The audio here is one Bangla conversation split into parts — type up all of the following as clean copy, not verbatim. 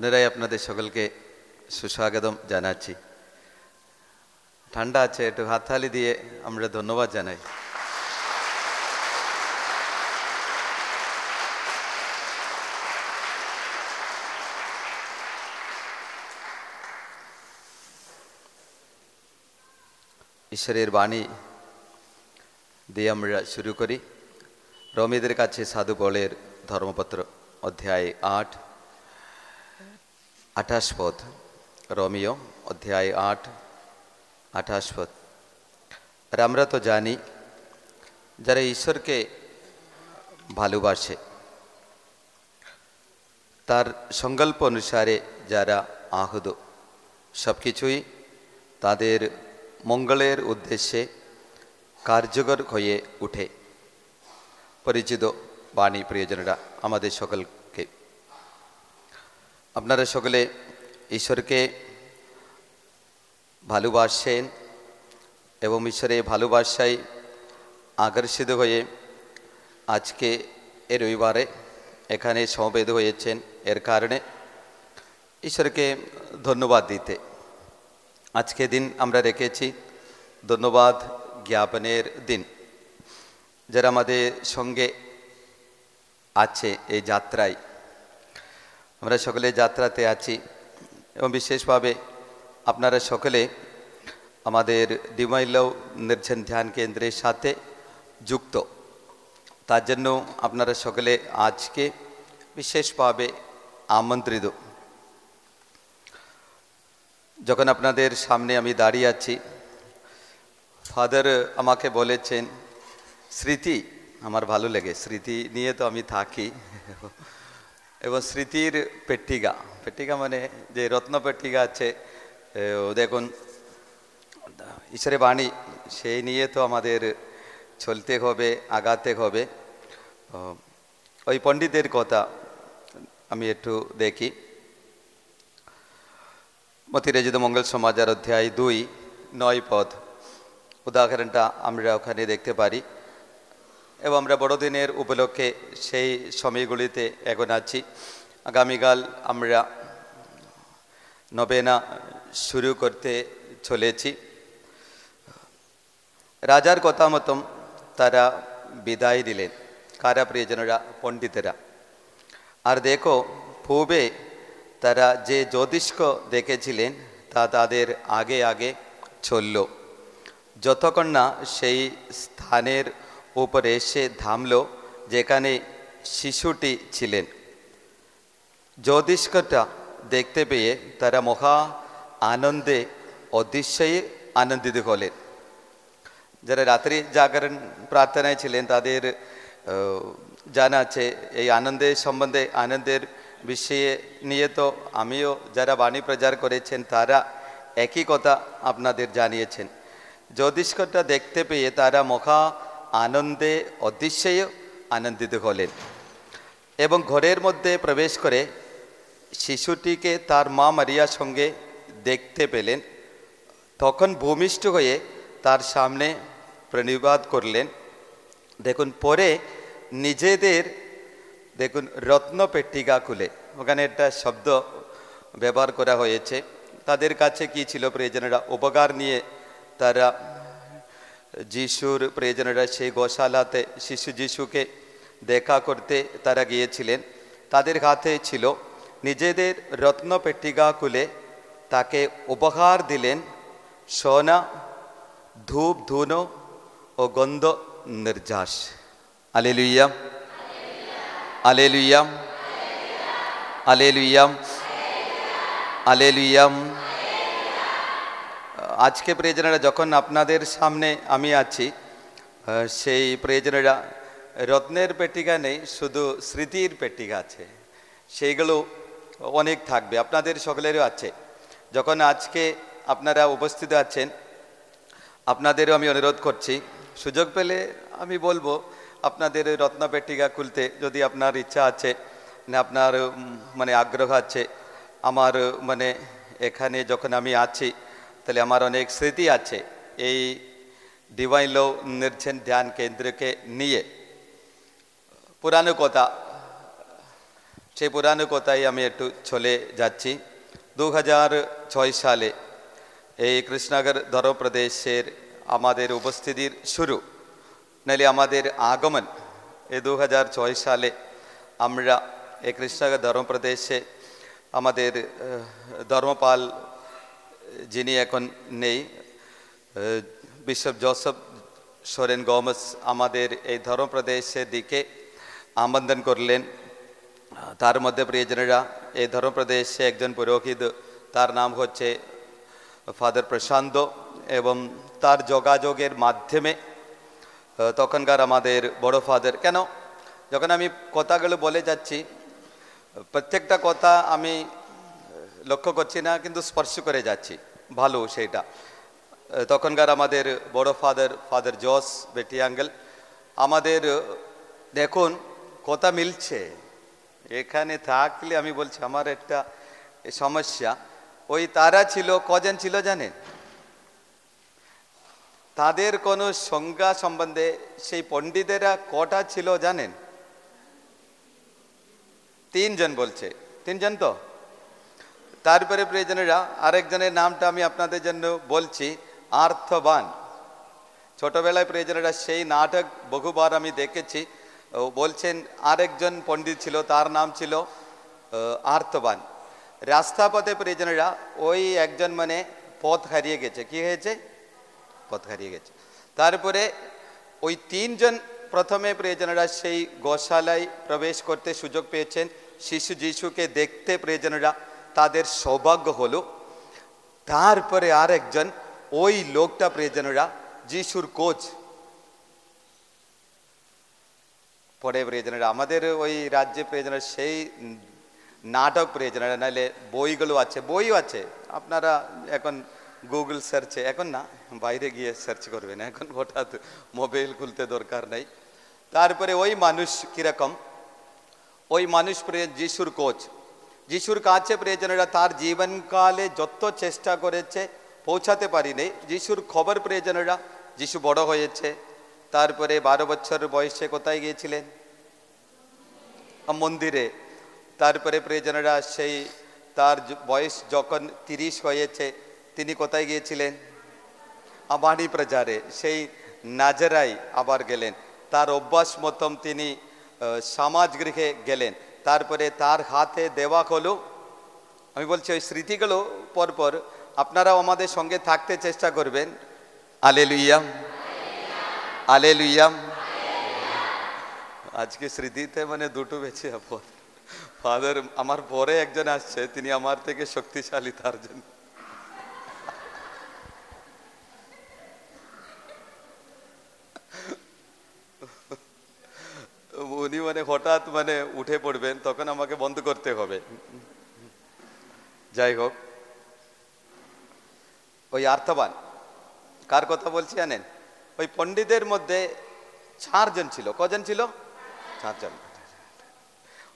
পুনরায় আপনাদের সকলকে সুস্বাগতম জানাচ্ছি। ঠান্ডা আছে, একটু হাততালি দিয়ে আমরা ধন্যবাদ জানাই। ঈশ্বরের বাণী দিয়ে আমরা শুরু করি। রোমীদের কাছে সাধু পৌলের ধর্মপত্র অধ্যায় 8 28 পদ। রোমীয় অধ্যায় 8 28 পদ। আর আমরা তো জানি যারা ঈশ্বরকে ভালোবাসে, তার সংকল্প অনুসারে যারা আহুত, সব কিছুই তাদের মঙ্গলের উদ্দেশ্যে কার্যকর হয়ে উঠে। পরিচিত বাণী প্রিয়জনেরা, আমাদের সকলকে, আপনারা সকলে ঈশ্বরকে ভালোবাসেন এবং ঈশ্বরের ভালোবাসায় আকর্ষিত হয়ে আজকে এই রবিবারে এখানে সমবেত হয়েছেন। এর কারণে ঈশ্বরকে ধন্যবাদ দিতে আজকে দিন আমরা রেখেছি ধন্যবাদ জ্ঞাপনের দিন। যারা আমাদের সঙ্গে আছে এই যাত্রায়, আমরা সকলে যাত্রাতে আছি এবং বিশেষভাবে আপনারা সকলে আমাদের ডিভাইন লাভ নির্জন ধ্যান কেন্দ্রের সাথে যুক্ত। তার জন্য আপনারা সকলে আজকে বিশেষভাবে আমন্ত্রিত। যখন আপনাদের সামনে আমি দাঁড়িয়ে আছি, ফাদার আমাকে বলেছেন স্মৃতি, আমার ভালো লাগে, স্মৃতি নিয়ে তো আমি থাকি। এবং স্মৃতির পেট্টিকা, পেট্টিকা মানে যে রত্ন পেট্টিকা আছে, দেখুন ঈশ্বরের বাণী, সেই নিয়ে তো আমাদের চলতে হবে, আগাতে হবে। ওই পণ্ডিতের কথা আমি একটু দেখি। মতিরাজিত মঙ্গল সমাচার অধ্যায় 2 9 পদ। উদাহরণটা আমরা ওখানে দেখতে পারি এবং আমরা বড়দিনের উপলক্ষে সেই সময়গুলিতে এখন আছি। আগামীকাল আমরা নবেনা শুরু করতে চলেছি। রাজার কথা মতন তারা বিদায় দিলেন। কারা প্রিয়জনেরা? পণ্ডিতেরা। আর দেখো, পূর্বে তারা যে জ্যোতিষ্ক দেখেছিলেন তা তাদের আগে আগে চলল, যতক্ষণ না সেই স্থানের উপরে এসে থামল যেখানে শিশুটি ছিলেন। জ্যোতিষ্কটা দেখতে পেয়ে তারা মহা আনন্দে অতিশয় আনন্দিত হলেন। যারা রাত্রি জাগরণ প্রার্থনায় ছিলেন তাদের জানা আছে এই আনন্দের সম্বন্ধে, আনন্দের বিষয়ে নিয়ে তো আমিও যারা বাণী প্রচার করেছেন তারা একই কথা আপনাদের জানিয়েছেন। জ্যোতিষ্কটা দেখতে পেয়ে তারা মহা আনন্দে অতিশয় আনন্দিত হলেন এবং ঘরের মধ্যে প্রবেশ করে শিশুটিকে তার মা মারিয়ার সঙ্গে দেখতে পেলেন। তখন ভূমিষ্ঠ হয়ে তার সামনে প্রণিপাত করলেন। দেখুন, পরে নিজেদের দেখুন রত্ন পেট্টিকা খুলে, ওখানে একটা শব্দ ব্যবহার করা হয়েছে। তাদের কাছে কি ছিল প্রিয়জনেরা? উপকার নিয়ে তারা যিশুর প্রিয়জনেরা সেই গোশালাতে শিশু যিশুকে দেখা করতে তারা গিয়েছিলেন। তাদের হাতে ছিল নিজেদের রত্ন পেট্টিকা খুলে তাকে উপহার দিলেন সোনা, ধূপ, ধুনো ও গন্ধ নির্যাস। আলেলুইয়া, আলেলুইয়া, আলেলুইয়া, আলেলুইয়া। আজকে প্রিয়জনেরা যখন আপনাদের সামনে আমি আছি, সেই প্রিয়জনেরা রত্নের পেট্টিকা নেই, শুধু স্মৃতির পেট্টিকা আছে। সেইগুলো অনেক থাকবে, আপনাদের সকলেরও আছে। যখন আজকে আপনারা উপস্থিত আছেন, আপনাদেরও আমি অনুরোধ করছি, সুযোগ পেলে আমি বলবো আপনাদের রত্ন পেট্টিকা খুলতে, যদি আপনার ইচ্ছা আছে, আপনার মানে আগ্রহ আছে। আমার মানে এখানে যখন আমি আছি তাহলে আমার অনেক স্মৃতি আছে এই ডিভাইন লাভ নির্জন ধ্যান কেন্দ্রকে নিয়ে। পুরানো কথা সেই পুরানো কথাই আমি একটু চলে যাচ্ছি। 2006 সালে এই কৃষ্ণনগর ধর্মপ্রদেশের আমাদের উপস্থিতির শুরু, নাহলে আমাদের আগমন এই 2006 সালে আমরা এই কৃষ্ণনগর ধর্মপ্রদেশে আমাদের ধর্মপাল যিনি এখন নেই, বিশপ জোসেফ সোরেন গোমেজ আমাদের এই ধর্মপ্রদেশের দিকে আমন্ত্রণ করলেন। তার মধ্যে প্রিয়জনেরা, এই ধর্মপ্রদেশে একজন পুরোহিত, তার নাম হচ্ছে ফাদার প্রশান্ত, এবং তার যোগাযোগের মাধ্যমে তখনকার আমাদের বড় ফাদার, কেন যখন আমি কথাগুলো বলে যাচ্ছি প্রত্যেকটা কথা আমি লক্ষ্য করছি না, কিন্তু স্পর্শ করে যাচ্ছি, ভালো সেইটা। তখনকার আমাদের বড় ফাদার জোস বেটিয়াঙ্গেল আমাদের, দেখুন কথা মিলছে। এখানে থাকলে আমি বলছি আমার একটা সমস্যা, ওই তারা ছিল, কজন ছিল জানেন? তাদের কোনো সংজ্ঞা সম্বন্ধে সেই পণ্ডিতেরা কটা ছিল জানেন? 3 জন বলছে, 3 জন তো। তারপরে প্রিয়জনেরা আরেকজনের নামটা আমি আপনাদের জন্য বলছি, আর্থবান। ছোটবেলায় প্রিয়জনেরা সেই নাটক বহুবার আমি দেখেছি। বলছেন আরেকজন পণ্ডিত ছিল, তার নাম ছিল আর্থবান। রাস্তাপথে প্রিয়জনেরা ওই একজন মানে পথ হারিয়ে গেছে। কি হয়েছে? পথ হারিয়ে গেছে। তারপরে ওই 3 জন প্রথমে প্রিয়জনেরা সেই গোশালায় প্রবেশ করতে সুযোগ পেয়েছেন, শিশু যিশুকে দেখতে প্রিয়জনেরা তাদের সৌভাগ্য হলো। তারপরে আরেকজন, ওই লোকটা প্রিয়জনেরা যিশুর কোচ। পরে প্রিয়জনেরা আমাদের ওই রাজ্যে প্রিয়জনেরা সেই নাটক প্রিয়জনেরা, নাহলে বইগুলো আছে, বইও আছে, আপনারা এখন গুগল সার্চে, এখন না বাইরে গিয়ে সার্চ করবেন, এখন হঠাৎ মোবাইল খুলতে দরকার নেই। তারপরে ওই মানুষ কিরকম, ওই মানুষ যিশুর কোচ, যিশুর কাছে প্রিয়জনেরা তার জীবনকালে যত চেষ্টা করেছে পৌঁছাতে পারিনি। যিশুর খবর প্রিয়জনেরা, যিশু বড় হয়েছে, তারপরে 12 বছর বয়সে কোথায় গিয়েছিলেন? মন্দিরে। তারপরে প্রিয়জনেরা সেই তার বয়স যখন 30 হয়েছে, তিনি কোথায় গিয়েছিলেন? বাণী প্রচারে, সেই নাজারায় আবার গেলেন। তার অভ্যাস মতন তিনি সমাজ গৃহে গেলেন। তারপরে তার হাতে দেওয়া হলো, আমি বলছি ওই স্মৃতিগুলো পরপর আপনারাও আমাদের সঙ্গে থাকতে চেষ্টা করবেন। আলেলুইয়া, আলেলুইয়া। আজকে স্মৃতিতে মানে দুটো বেঁচে ফাদার আমার পরে একজন আসছে, তিনি আমার থেকে শক্তিশালী, তার জন্য উনি মানে হঠাৎ মানে উঠে পড়বেন, তখন আমাকে বন্ধ করতে হবে। যাই হোক, ওই আর্থবান কার কথা বলছি জানেন? ওই পণ্ডিতের মধ্যে 4 জন ছিল। কজন ছিল? 4 জন।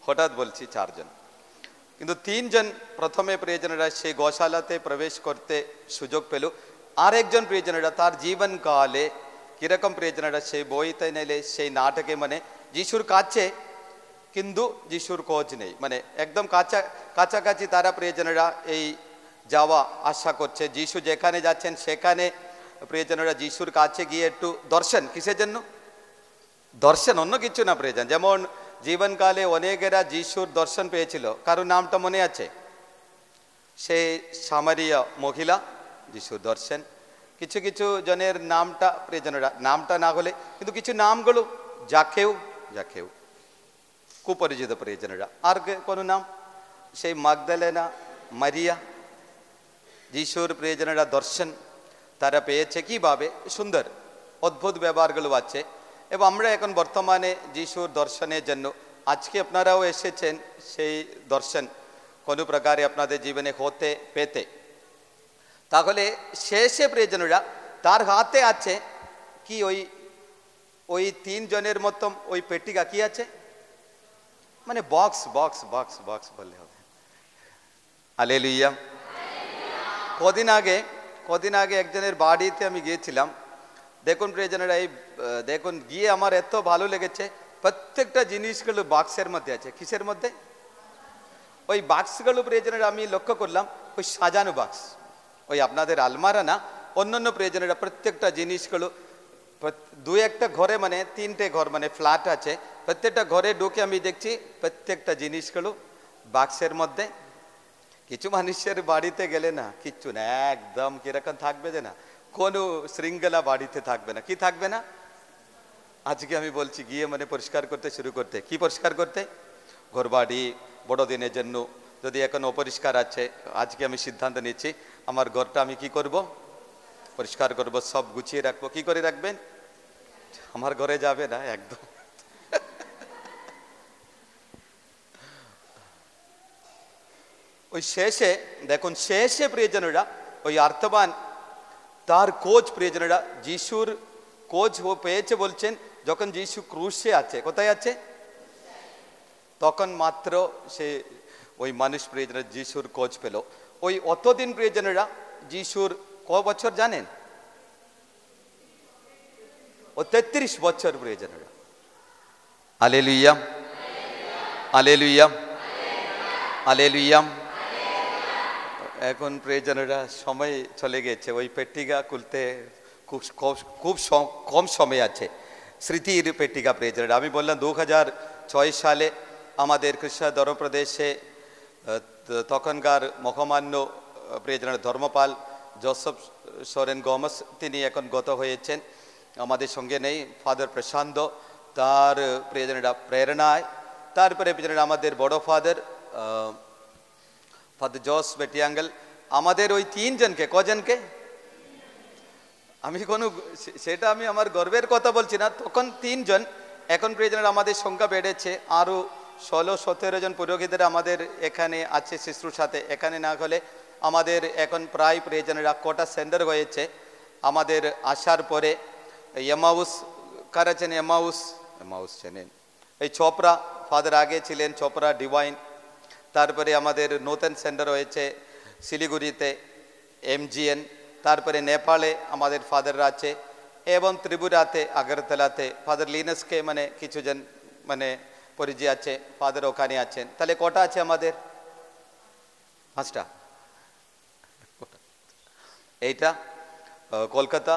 হঠাৎ বলছি 4 জন, কিন্তু 3 জন প্রথমে প্রিয়জনেরা সেই গোশালাতে প্রবেশ করতে সুযোগ পেল। আরেকজন প্রিয়জনেরা তার জীবনকালে কিরকম প্রিয়জনেরা সেই বইতে নিলে সেই নাটকে মানে যিশুর কাছে, কিন্তু যিশুর খোঁজ নেই, মানে একদম কাছাকাছি তারা প্রিয়জনেরা এই যাওয়া আশা করছে। যিশু যেখানে যাচ্ছেন সেখানে প্রিয়জনেরা যিশুর কাছে গিয়ে একটু দর্শন, কিসের জন্য দর্শন? অন্য কিছু না প্রিয়জন। যেমন জীবনকালে অনেকেরা যিশুর দর্শন পেয়েছিল, কারো নামটা মনে আছে? সেই সামারিয়া মহিলা, যিশুর দর্শন। কিছু কিছু জনের নামটা প্রিয়জনেরা, নামটা না হলে কিন্তু কিছু নামগুলো যাকেও কুপরিচিত প্রিয়জনেরা। আর কোনো নাম? সেই মাগদালেনা মারিয়া, যিশুর প্রিয়জনেরা দর্শন তারা পেয়েছে। কিভাবে? সুন্দর অদ্ভুত ব্যবহারগুলো আছে। এবং আমরা এখন বর্তমানে যিশুর দর্শনের জন্য আজকে আপনারাও এসেছেন সেই দর্শন কোনো প্রকারে আপনাদের জীবনে হতে পেতে। তাহলে শেষে প্রিয়জনেরা তার হাতে আছে কি? ওই 3 জনের মতো ওই পেটিকা কি আছে? মানে বক্স বক্স বক্স বক্স বললে হবে। হালেলুয়া। কদিন আগে একজনের বাড়িতে আমি গিয়েছিলাম। দেখুন প্রিয়জনেরা, এই দেখুন গিয়ে আমার এত ভালো লেগেছে, প্রত্যেকটা জিনিসগুলো বাক্সের মধ্যে আছে। কিসের মধ্যে? ওই বাক্সগুলো প্রয়োজনের আমি লক্ষ্য করলাম ওই সাজানো বাক্স, ওই আপনাদের আলমারা না, অন্যান্য প্রয়োজনেরা প্রত্যেকটা জিনিসগুলো দু একটা ঘরে মানে 3টে ঘর মানে ফ্ল্যাট আছে, প্রত্যেকটা ঘরে ঢুকে আমি দেখছি প্রত্যেকটা জিনিসগুলো বাক্সের মধ্যে। কিছু মানুষের বাড়িতে গেলে না কিচ্ছু না, একদম কিরকম থাকবে যে না, কোনো শৃঙ্খলা বাড়িতে থাকবে না। কি থাকবে না? আজকে আমি বলছি গিয়ে মানে পরিষ্কার করতে শুরু করতে। কি পরিষ্কার করতে? ঘরবাড়ি বড়দিনের জন্য যদি এখন অপরিষ্কার আছে, আজকে আমি সিদ্ধান্ত নিচ্ছি আমার ঘরটা আমি কি করব, পরিষ্কার করব, সব গুছিয়ে রাখবো। কি করে রাখবেন? আমার ঘরে যাবে না একদম। ওই শেষে দেখুন, শেষে প্রিয়জনেরা ওই অর্থবান তার কোচ প্রিয়জনেরা যিশুর কোচ ও পেয়েছে বলছেন যখন যিশু ক্রুশে আছে। কোথায় আছে? তখন মাত্র সে ওই মানুষ প্রিয়জনেরা যিশুর কোচ পেল। ওই অতদিন প্রিয়জনেরা যিশুর ক বছর জানেন? ও 33 বছর প্রিয়জনেরা। Hallelujah, hallelujah, hallelujah. এখন প্রিয়জনেরা সময় চলে গেছে, ওই পেট্টিকা খুলতে খুব কম সময় আছে। স্মৃতির পেট্টিকা প্রিয়জনেরা। আমি বললাম 2006 সালে আমাদের কৃষ্ণ ধর্মপ্রদেশে তখনকার মহামান্য প্রিয়জনেরা ধর্মপাল জোসেফ সোরেন গোমস তিনি এখন গত হয়েছেন, আমাদের সঙ্গে নেই। ফাদার প্রশান্ত তার প্রিয়জনেরা প্রেরণায়, তারপরে প্রিয়জনেরা আমাদের বড় ফাদার ফাদার জোস বেটিয়াঙ্গল, আমাদের ওই 3 জনকে, কজনকে আমি কোনো সেটা আমি আমার গর্বের কথা বলছি না, তখন 3 জন। এখন প্রিয়জনেরা আমাদের সংখ্যা বেড়েছে, আরও 16-17 জন পুরোহিতরা আমাদের এখানে আছে শুশ্রূষাতে। এখানে না হলে আমাদের এখন প্রায় প্রিয়জনেরা কটা সেন্টার হয়েছে আমাদের আসার পরে। এমাউস কারা চেন? এমাউস চেনেন? এই চোপড়া ফাদার আগে ছিলেন, চোপড়া ডিভাইন। তারপরে আমাদের নতুন সেন্টার হয়েছে শিলিগুড়িতে MGN, তারপরে নেপালে আমাদের ফাদাররা আছে, এবং ত্রিপুরাতে আগরতলাতে ফাদার লিনাসকে মানে কিছুজন মানে পরিচয় আছে, ফাদার ওখানে আছেন। তাহলে কটা আছে আমাদের? 5টা। এইটা কলকাতা,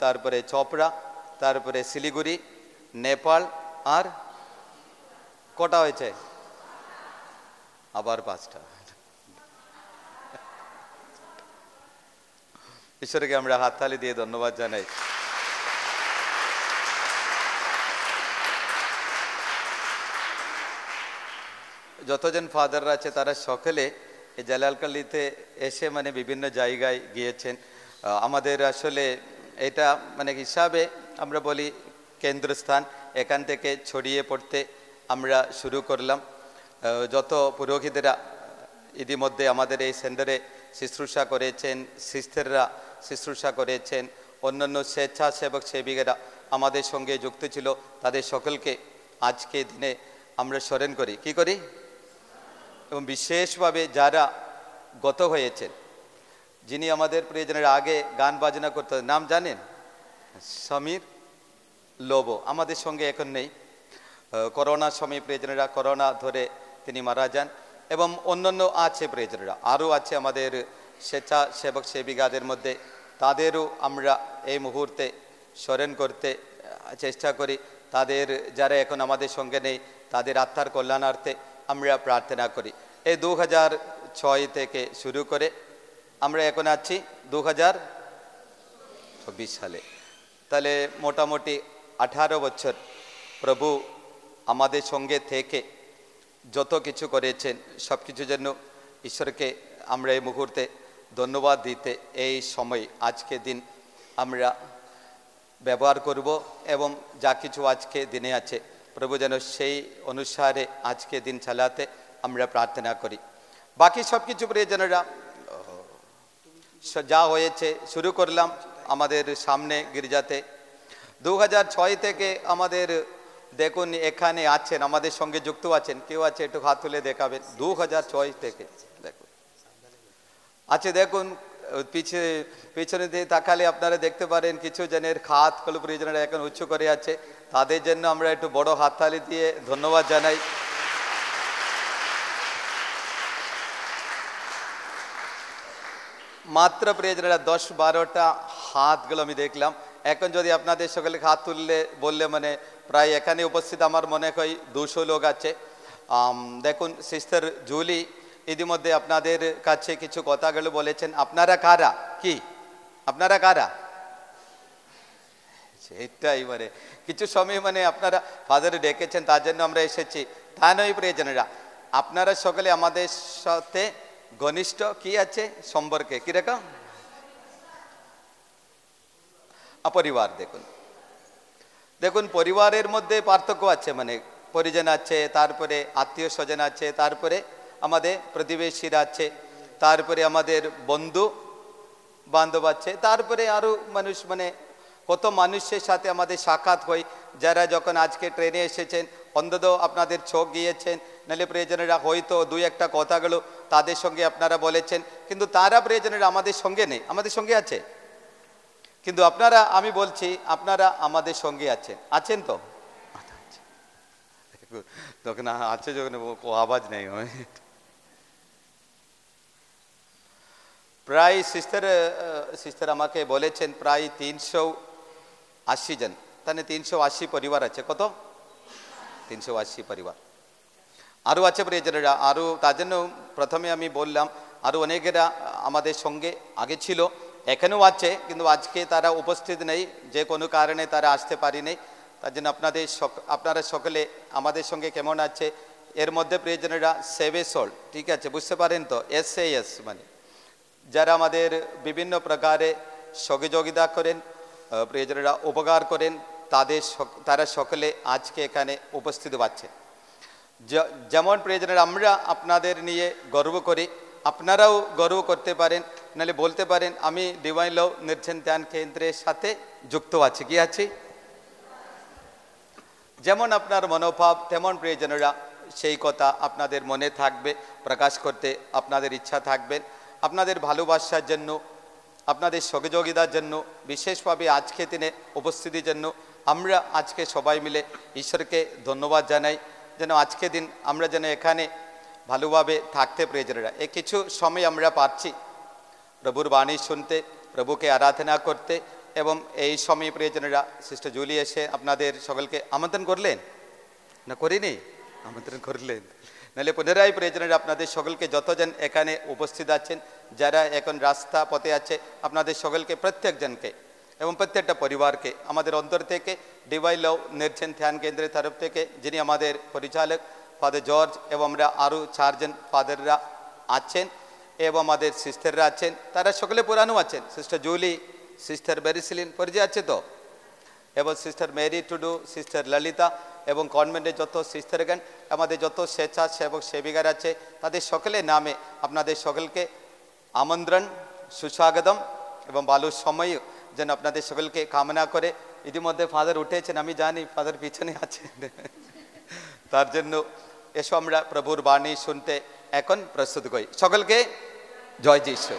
তারপরে চোপড়া, তারপরে শিলিগুড়ি, নেপাল, আর কটা হয়েছে? আবার 5টা। ঈশ্বরকে আমরা হাততালি দিয়ে ধন্যবাদ জানাই। যতজন ফাদাররা আছে তারা সকলে এই জালালকালিতে এসে মানে বিভিন্ন জায়গায় গিয়েছেন। আমাদের আসলে এটা মানে হিসাবে আমরা বলি কেন্দ্রস্থান, এখান থেকে ছড়িয়ে পড়তে আমরা শুরু করলাম। যত পুরোহিতরা ইতিমধ্যে আমাদের এই সেন্টারে শুশ্রূষা করেছেন, সিস্টাররা শুশ্রূষা করেছেন, অন্যান্য স্বেচ্ছাসেবক সেবিকারা আমাদের সঙ্গে যুক্ত ছিল, তাদের সকলকে আজকে দিনে আমরা স্মরণ করি। কি করি? এবং বিশেষভাবে যারা গত হয়েছেন, যিনি আমাদের প্রিয়জনের আগে গান বাজনা করতেন, নাম জানেন? সমীর লোবো আমাদের সঙ্গে এখন নেই। করোনার সময় প্রিয়জনেরা করোনা ধরে তিনি মারা যান। এবং অন্যান্য আছে প্রিয়জনেরা, আরও আছে আমাদের স্বেচ্ছাসেবক সেবিকাদের মধ্যে, তাদেরও আমরা এই মুহূর্তে স্মরণ করতে চেষ্টা করি। তাদের যারা এখন আমাদের সঙ্গে নেই তাদের আত্মার কল্যাণার্থে আমরা প্রার্থনা করি। এই 2006 থেকে শুরু করে আমরা এখন আছি 2024 সালে। তাহলে মোটামুটি 18 বছর প্রভু আমাদের সঙ্গে থেকে যত কিছু করেছেন সব কিছুর জন্য ঈশ্বরকে আমরা এই মুহূর্তে ধন্যবাদ দিতে এই সময় আজকে দিন আমরা ব্যবহার করব। এবং যা কিছু আজকে দিনে আছে প্রভু যেন সেই অনুসারে আজকে দিন চালাতে আমরা প্রার্থনা করি। বাকি সব কিছু প্রিয়জনেরা যা হয়েছে শুরু করলাম আমাদের সামনে গির্জাতে। 2006 থেকে আমাদের দেখুন এখানে আছেন, আমাদের সঙ্গে যুক্ত আছেন, কেউ আছে একটু হাত তুলে দেখাবেন। 2006 থেকে দেখুন আছে। দেখুন পিছনে দিয়ে তাকালে আপনারা দেখতে পারেন কিছু জনের হাত কল প্রিয়জনেরা এখন উঁচু করে আছে, তাদের জন্য আমরা একটু বড় হাততালি দিয়ে ধন্যবাদ জানাই। মাত্র প্রিয়জনেরা 10-12টা হাতগুলো আমি দেখলাম। এখন যদি আপনাদের সকলে হাত তুললে বললে মানে প্রায় এখানে উপস্থিত আমার মনে হয় 200 লোক আছে। দেখুন সিস্টার জুলি ইতিমধ্যে আপনাদের কাছে কিছু কথাগুলো বলেছেন। আপনারা কারা? কি আপনারা কারা? এটাই মানে কিছু সময় মানে আপনারা ফাদার ডেকেছেন, তার জন্য আমরা এসেছি, তা নয় প্রিয়জনেরা। আপনারা সকলে আমাদের সাথে ঘনিষ্ঠ কি আছে সম্পর্কে, কিরকম পরিবার। দেখুন দেখুন পরিবারের মধ্যে পার্থক্য আছে, মানে পরিজন আছে, তারপরে আত্মীয় স্বজন আছে, তারপরে আমাদের প্রতিবেশীরা আছে, তারপরে আমাদের বন্ধু বান্ধব আছে, তারপরে আরও মানুষ, মানে কত মানুষের সাথে আমাদের সাক্ষাৎ হয়। যারা যখন আজকে ট্রেনে এসেছেন অন্তত আপনাদের চোখ গিয়েছেন, নাহলে প্রিয়জনেরা হয়তো 2-1টা কথাগুলো তাদের সঙ্গে আপনারা বলেছেন, কিন্তু তারা প্রিয়জনেরা আমাদের সঙ্গে নেই, আমাদের সঙ্গে আছে। কিন্তু আপনারা, আমি বলছি আপনারা আমাদের সঙ্গে আছেন, আছেন তো? তখন আছে যখন আওয়াজ নেই। প্রায় সিস্টার আমাকে বলেছেন প্রায় 380 জন, তাহলে 380 পরিবার আছে। কত? 380 পরিবার। আরও আছে প্রিয়জনেরা, আরও তার জন্য প্রথমে আমি বললাম আরও অনেকেরা আমাদের সঙ্গে আগে ছিল, এখানেও আছে, কিন্তু আজকে তারা উপস্থিত নেই, যে কোনো কারণে তারা আসতে পারেনি। তার জন্য আপনারা সকলে আমাদের সঙ্গে কেমন আছে? এর মধ্যে প্রিয়জনেরা সেভেসল, ঠিক আছে, বুঝতে পারেন তো? SAS মানে যারা আমাদের বিভিন্ন প্রকারে সহযোগিতা করেন, প্রিয়জনেরা উপকার করেন, তারা সকলে আজকে এখানে উপস্থিত পাচ্ছেন। যেমন প্রিয়জনেরা আমরা আপনাদের নিয়ে গর্ব করি, আপনারাও গর্ব করতে পারেন, নাহলে বলতে পারেন আমি ডিভাইন লাভ নির্জন ধ্যান কেন্দ্রের সাথে যুক্ত আছি। কি আছি? যেমন আপনার মনোভাব তেমন প্রিয়জনেরা সেই কথা আপনাদের মনে থাকবে, প্রকাশ করতে আপনাদের ইচ্ছা থাকবে। আপনাদের ভালোবাসার জন্য, আপনাদের সহযোগিতার জন্য, বিশেষভাবে আজকে দিনে উপস্থিতির জন্য আমরা আজকে সবাই মিলে ঈশ্বরকে ধন্যবাদ জানাই, যেন আজকে দিন আমরা যেন এখানে ভালোভাবে থাকতে প্রিয়জনেরা। কিছু সময় আমরা পাচ্ছি প্রভুর বাণী শুনতে, প্রভুকে আরাধনা করতে, এবং এই সময় প্রিয়জনেরা সিস্টার জুলি এসে আপনাদের সকলকে আমন্ত্রণ করলেন না? করিনি? আমন্ত্রণ করলেন। নাহলে পুনরায় প্রিয়জনেরা আপনাদের সকলকে যতজন এখানে উপস্থিত আছেন, যারা এখন রাস্তা পথে আছে, আপনাদের সকলকে প্রত্যেকজনকে এবং প্রত্যেকটা পরিবারকে আমাদের অন্তর থেকে ডিভাইন লাভ নির্জন ধ্যান কেন্দ্রের তরফ থেকে, যিনি আমাদের পরিচালক ফাদার জর্জ, এবং আমরা আরও 4 জন ফাদাররা আছেন এবং আমাদের সিস্টাররা আছেন, তারা সকলে পুরানো আছেন। সিস্টার জুলি, সিস্টার বেরিসিলিন পরিচয় আছে তো, এবং sister Mary Tudu, sister Lalita, এবং কনভেন্টের যত সিস্টারগণ, আমাদের যত স্বেচ্ছাসেবক সেবিকার আছে, তাদের সকলের নামে আপনাদের সকলকে আমন্ত্রণ, সুস্বাগতম এবং ভালো সময় যেন আপনাদের সকলকে কামনা করে। ইতিমধ্যে ফাদার উঠেছেন, আমি জানি ফাদার পিছনে আছেন, তার জন্য এসো আমরা প্রভুর বাণী শুনতে এখন প্রস্তুত করি। সকলকে জয় যিশু।